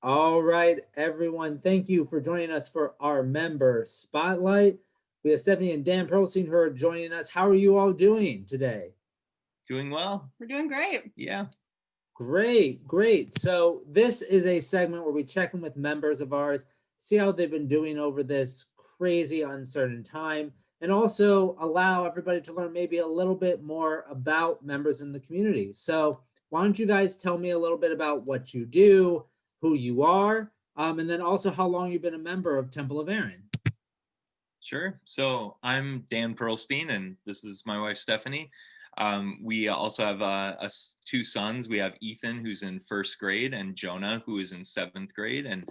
All right, everyone. Thank you for joining us for our member spotlight. We have Stephanie and Dan Perelstein who are joining us. How are you all doing today? Doing well. We're doing great. Yeah. Great, great. So this is a segment where we check in with members of ours, see how they've been doing over this crazy, uncertain time, and also allow everybody to learn maybe a little bit more about members in the community. So why don't you guys tell me a little bit about what you do, who you are, and then also how long you've been a member of Temple of Aaron. Sure. So I'm Dan Perlstein, and this is my wife Stephanie. We also have two sons. We have Ethan, who's in first grade, and Jonah, who is in seventh grade. And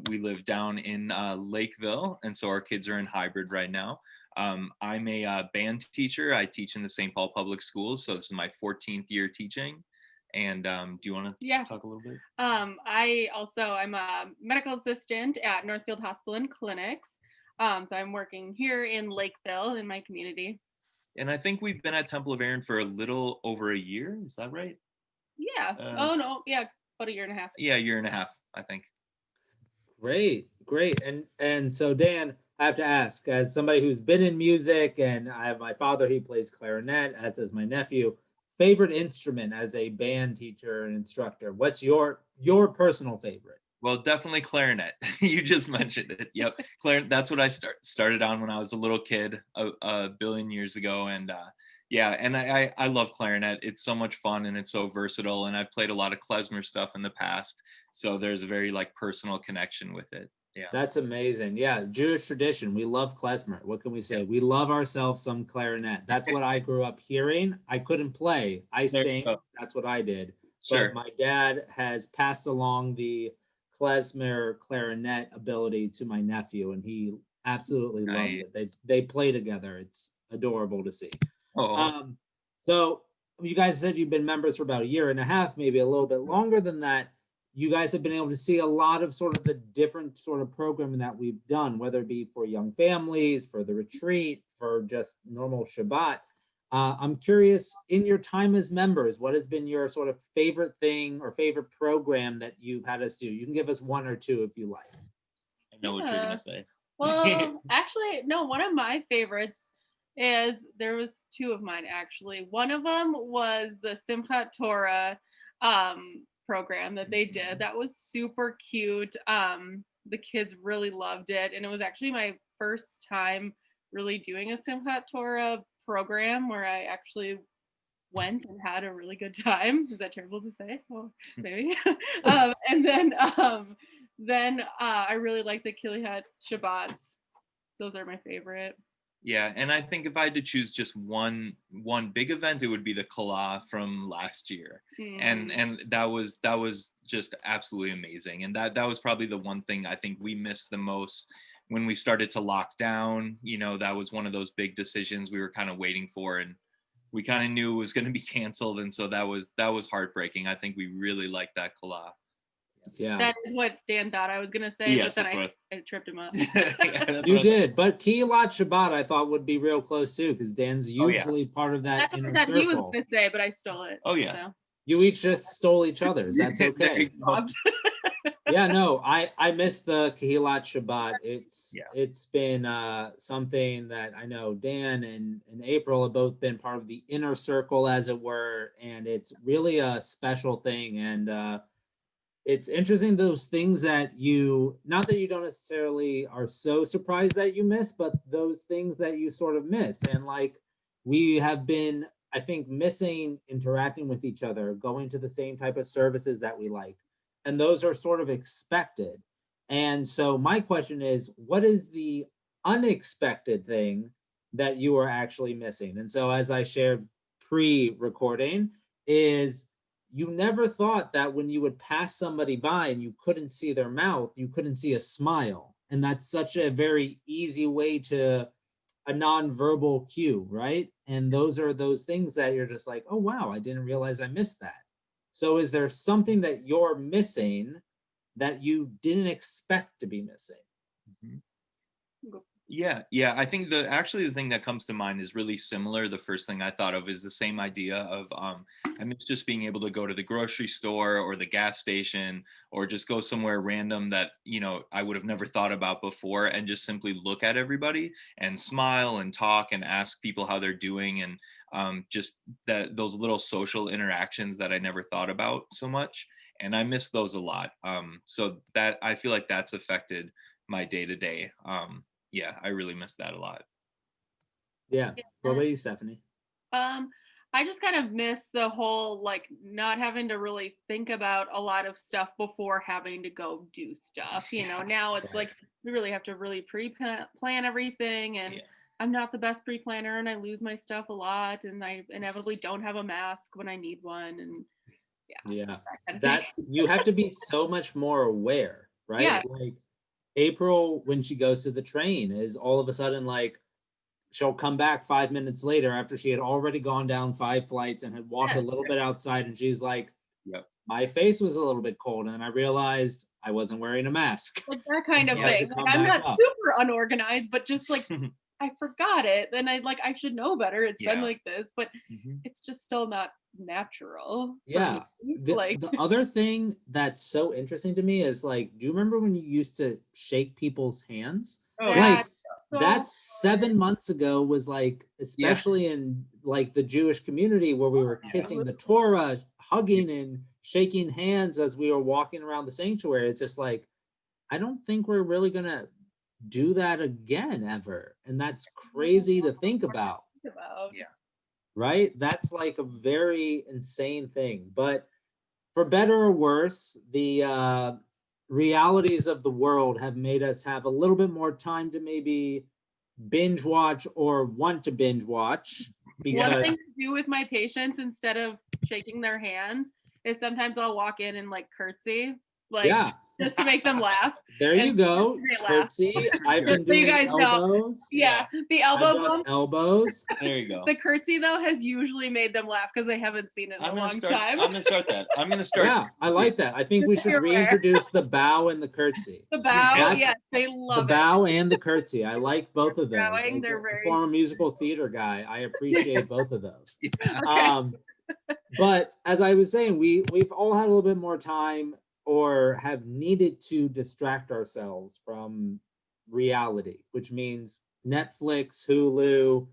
we live down in Lakeville, and so our kids are in hybrid right now. I'm a band teacher. I teach in the St. Paul Public Schools, so this is my 14th year teaching. And do you want to talk a little bit? I'm a medical assistant at Northfield Hospital and Clinics. So I'm working here in Lakeville in my community. And I think we've been at Temple of Aaron for a little over a year. Is that right? Yeah. About a year and a half. Yeah, a year and a half, I think. Great, great. And so Dan, I have to ask, as somebody who's been in music, and I have my father, he plays clarinet, as does my nephew. Favorite instrument as a band teacher and instructor? What's your personal favorite? Well, definitely clarinet. You just mentioned it. Yep, clarinet. That's what I started on when I was a little kid, a billion years ago, and yeah, and I love clarinet. It's so much fun and it's so versatile. And I've played a lot of klezmer stuff in the past, so there's a very personal connection with it. Yeah, that's amazing. Yeah, Jewish tradition. We love klezmer. What can we say? Yeah. We love ourselves some clarinet. That's what I grew up hearing. I couldn't play. I sang. That's what I did. Sure. But my dad has passed along the klezmer clarinet ability to my nephew, and he absolutely loves it. They play together. It's adorable to see. So you guys said you've been members for about a year and a half, maybe a little bit longer than that. You guys have been able to see a lot of sort of the different sort of programming that we've done, whether it be for young families, for the retreat, for just normal Shabbat. I'm curious, in your time as members, what has been your sort of favorite thing or favorite program that you've had us do? You can give us one or two if you like. I know what you're going to say. Well, actually, no, one of my favorites is, there was two of mine, actually. One of them was the Simchat Torah program that they did. That was super cute. The kids really loved it. And it was actually my first time really doing a Simchat Torah program where I actually went and had a really good time. Is that terrible to say? Well, maybe. And then I really like the Kilihat Shabbats. Those are my favorite. Yeah, and I think if I had to choose just one big event, it would be the Kala from last year, and that was just absolutely amazing. And that was probably the one thing I think we missed the most when we started to lock down. You know, that was one of those big decisions we were kind of waiting for, and we kind of knew it was going to be canceled, and so that was heartbreaking. I think we really liked that Kala. Yeah, that is what Dan thought I was gonna say, yes, but then I tripped him up. You did, but Kilat Shabbat I thought would be real close too, because Dan's usually part of that inner circle. He was gonna say, but I stole it. Oh yeah, so. You each just stole each other's. That's okay. Yeah, no, I missed the Kilat Shabbat. It's been something that I know Dan and April have both been part of the inner circle, as it were, and it's really a special thing. And it's interesting, those things that not that you don't necessarily are so surprised that you miss, but those things that you sort of miss. And like, we have been, I think, missing interacting with each other, going to the same type of services that we like. And those are sort of expected. And so my question is, what is the unexpected thing that you are actually missing? And so, as I shared pre-recording, is you never thought that when you would pass somebody by and you couldn't see their mouth, you couldn't see a smile. And that's such a very easy way to a nonverbal cue, right? And those are those things that you're just like, oh, wow, I didn't realize I missed that. So is there something that you're missing that you didn't expect to be missing? Yeah, I think the thing that comes to mind is really similar. The first thing I thought of is the same idea of I miss just being able to go to the grocery store or the gas station or just go somewhere random that, I would have never thought about before, and just simply look at everybody and smile and talk and ask people how they're doing, and just those little social interactions that I never thought about so much. And I miss those a lot. So that, I feel like that's affected my day to day. Yeah, I really miss that a lot. Yeah. What about you, Stephanie? I just kind of miss the whole like not having to really think about a lot of stuff before having to go do stuff. Now it's like we really have to really pre-plan everything, and I'm not the best pre-planner, and I lose my stuff a lot, and I inevitably don't have a mask when I need one, and that you have to be so much more aware, right? Yeah. Like April, when she goes to the train, is all of a sudden like she'll come back 5 minutes later after she had already gone down 5 flights and had walked a little bit outside, and she's like, my face was a little bit cold, and I realized I wasn't wearing a mask. Like that kind of thing. Like, I'm not super unorganized, but just like I forgot it, and I should know better. It's been like this, but it's just still not natural. Yeah. The other thing that's so interesting to me is like, do you remember when you used to shake people's hands? That's 7 months ago, was like, especially in like the Jewish community where we were kissing the Torah, hugging and shaking hands as we were walking around the sanctuary. It's just like, I don't think we're really gonna do that again ever. And that's crazy to think about. Right? That's like a very insane thing. But for better or worse, the realities of the world have made us have a little bit more time to maybe binge watch or want to binge watch. One thing to do with my patients instead of shaking their hands is sometimes I'll walk in and like curtsy, just to make them laugh. There you go. Curtsy. I've been doing elbows. The elbow bump. Elbows. There you go. The curtsy though has usually made them laugh because they haven't seen it in a long time. I'm gonna start that. Yeah, I like that. I think we should reintroduce the bow and the curtsy. The bow, they love it. The bow and the curtsy. I like both of those. As a former musical theater guy, I appreciate both of those. But as I was saying, we've all had a little bit more time or have needed to distract ourselves from reality, which means Netflix, Hulu,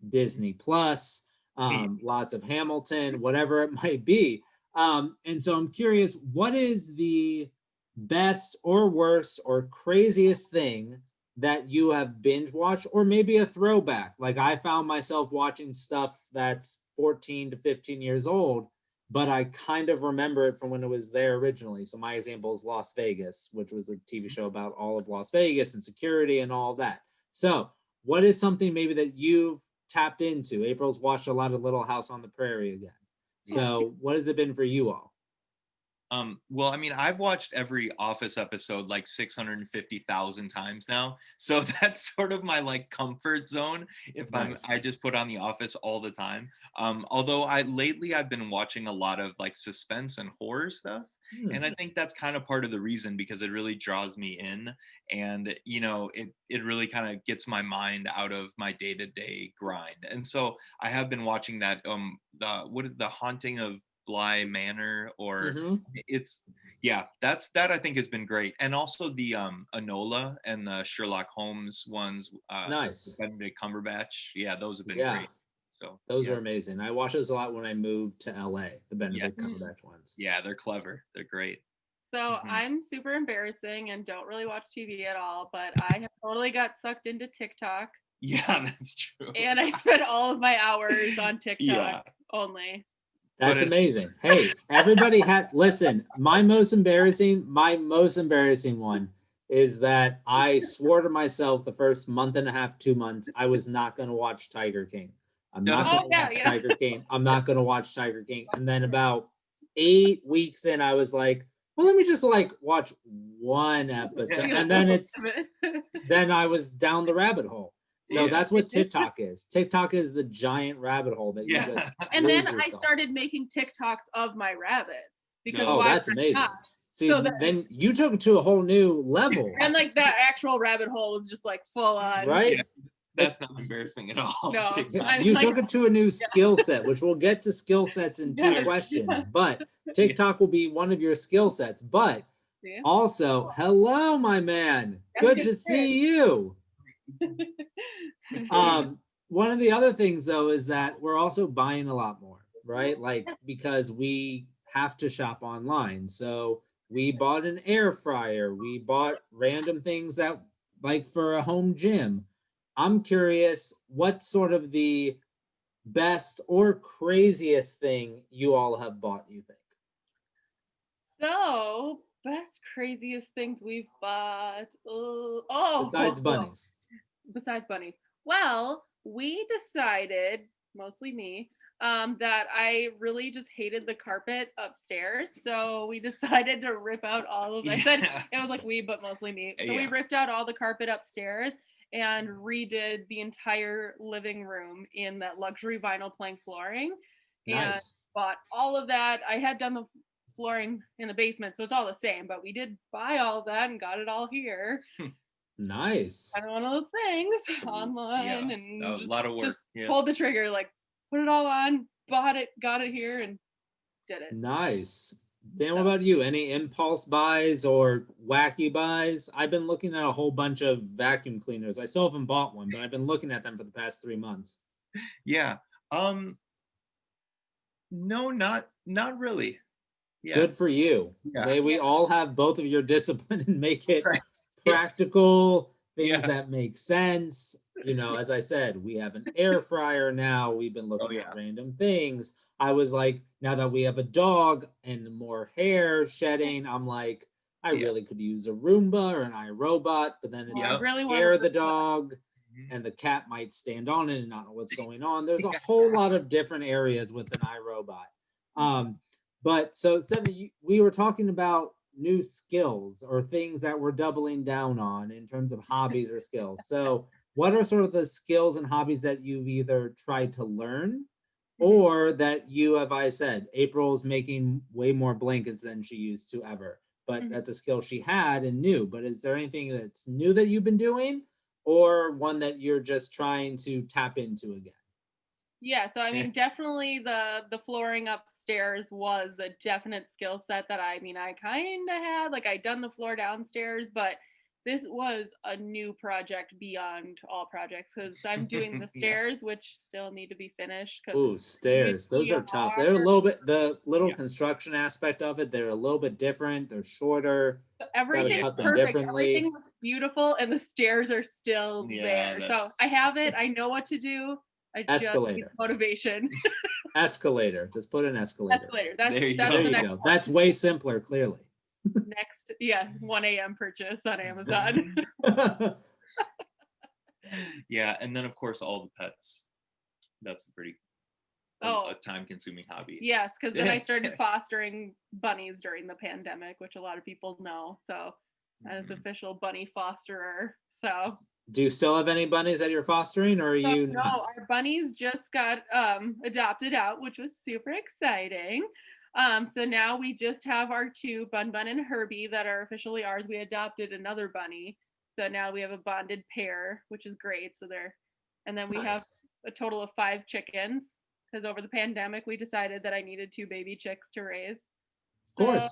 Disney Plus, lots of Hamilton, whatever it might be. And so I'm curious, what is the best or worst or craziest thing that you have binge watched, or maybe a throwback? Like I found myself watching stuff that's 14 to 15 years old, but I kind of remember it from when it was there originally. So my example is Las Vegas, which was a TV show about all of Las Vegas and security and all of that. So what is something maybe that you've tapped into? April's watched a lot of Little House on the Prairie again. So what has it been for you all? Well, I mean, I've watched every Office episode like 650,000 times now. So that's sort of my like comfort zone. I just put on The Office all the time. Although lately I've been watching a lot of like suspense and horror stuff. And I think that's kind of part of the reason, because it really draws me in, and it really kind of gets my mind out of my day-to-day grind. And so I have been watching that The Haunting of Bly Manor, or that I think has been great. And also the Enola and the Sherlock Holmes ones, nice. Benedict Cumberbatch, those have been great. So those are amazing. I watched those a lot when I moved to LA, the Benedict Cumberbatch ones. Yeah, they're clever. They're great. So I'm super embarrassing and don't really watch TV at all, but I have totally got sucked into TikTok. Yeah, that's true. And I spent all of my hours on TikTok only. That's amazing. Hey, everybody listen, my most embarrassing one is that I swore to myself the first month and a half, 2 months, I was not going to watch Tiger King. I'm not going to watch Tiger King. I'm not going to watch Tiger King. And then about 8 weeks in, I was like, well, let me just like watch one episode. And then I was down the rabbit hole. So that's what TikTok is. TikTok is the giant rabbit hole that you just And then I started making TikToks of my rabbits. Because that's amazing. See, then you took it to a whole new level. And like that sexual rabbit hole was just like full on. Right? Yeah, that's not embarrassing at all. No, You took it to a new skill set, which we'll get to skill sets in 2 questions, but TikTok will be one of your skill sets. But also, hello, my man. Good to see you. One of the other things, though, is that we're also buying a lot more, right? Like, because we have to shop online. So we bought an air fryer. We bought random things that, like, for a home gym. I'm curious, what's sort of the best or craziest thing you all have bought, you think? So, best, craziest things we've bought. Besides bunnies. Besides bunnies. Well, we decided, mostly me, that I really just hated the carpet upstairs. So we decided to rip out all of, I said it was like we, but mostly me. So we ripped out all the carpet upstairs and redid the entire living room in that luxury vinyl plank flooring. And bought all of that. I had done the flooring in the basement, so it's all the same, but we did buy all of that and got it all here. Nice. Kind of one of those things online, and that was a lot of work. Just pulled the trigger, like put it all on, bought it, got it here, and did it. Nice. Dan, what about you? Any impulse buys or wacky buys? I've been looking at a whole bunch of vacuum cleaners. I still haven't bought one, but I've been looking at them for the past 3 months. Yeah. No, not really. Yeah. Good for you. Yeah. May we all have both of your discipline and make it practical, things that make sense. You know, as I said, we have an air fryer now. We've been looking at random things. I was like, now that we have a dog and more hair shedding, I'm like, I really could use a Roomba or an iRobot, but then it's gonna scare the dog and the cat might stand on it and not know what's going on. There's a whole lot of different areas with an iRobot. But so Stephanie, we were talking about new skills or things that we're doubling down on in terms of hobbies or skills. So what are sort of the skills and hobbies that you've either tried to learn or that you have, I said, April's making way more blankets than she used to ever, but that's a skill she had and knew. But is there anything that's new that you've been doing or one that you're just trying to tap into again? Yeah, so I mean, definitely the flooring upstairs was a definite skill set that I kind of had. Like I'd done the floor downstairs, but this was a new project beyond all projects because I'm doing the stairs, which still need to be finished. Ooh, stairs. Those are tough. They're a little bit, the little construction aspect of it, they're a little bit different. They're shorter. Everything's perfect. Everything looks beautiful, and the stairs are still there. So I have it. I know what to do. I escalator. Just need motivation. Escalator. Just put an escalator. Escalator. There you go. That's way simpler, clearly. Next, 1 a.m. purchase on Amazon. Yeah, and then of course all the pets. That's a pretty a time-consuming hobby. Yes, because then I started fostering bunnies during the pandemic, which a lot of people know. So as official bunny fosterer. So do you still have any bunnies that you're fostering, or are you not? No, our bunnies just got adopted out, which was super exciting. So now we just have our 2, Bun Bun and Herbie, that are officially ours. We adopted another bunny, so now we have a bonded pair, which is great. So and then we have a total of 5 chickens, because over the pandemic we decided that I needed 2 baby chicks to raise. Of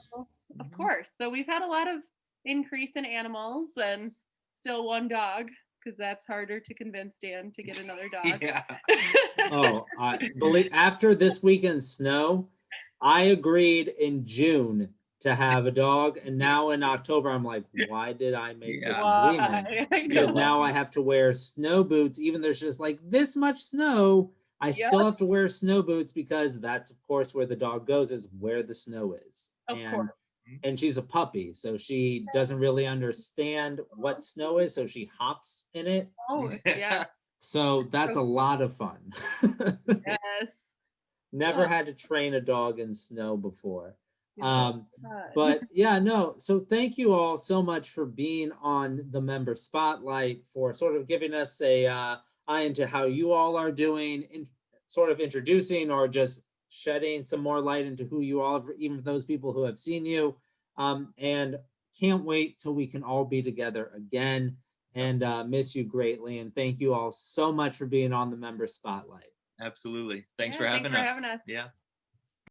course. So we've had a lot of increase in animals, and still 1 dog, because that's harder to convince Dan to get another dog. I believe after this weekend's snow, I agreed in June to have a dog, and now in October I'm like, why did I make this agreement? Because now I have to wear snow boots, even there's just like this much snow. I still have to wear snow boots because that's of course where the dog goes, is where the snow is. Of course. And she's a puppy, so she doesn't really understand what snow is, so she hops in it. Oh, yeah. So that's a lot of fun. Yes. Never had to train a dog in snow before. But so thank you all so much for being on the Member Spotlight, for sort of giving us a eye into how you all are doing, in sort of introducing or just shedding some more light into who you all are, even for those people who have seen you, and can't wait till we can all be together again, and miss you greatly. And thank you all so much for being on the Member Spotlight. Absolutely. Thanks for having us. us. Yeah.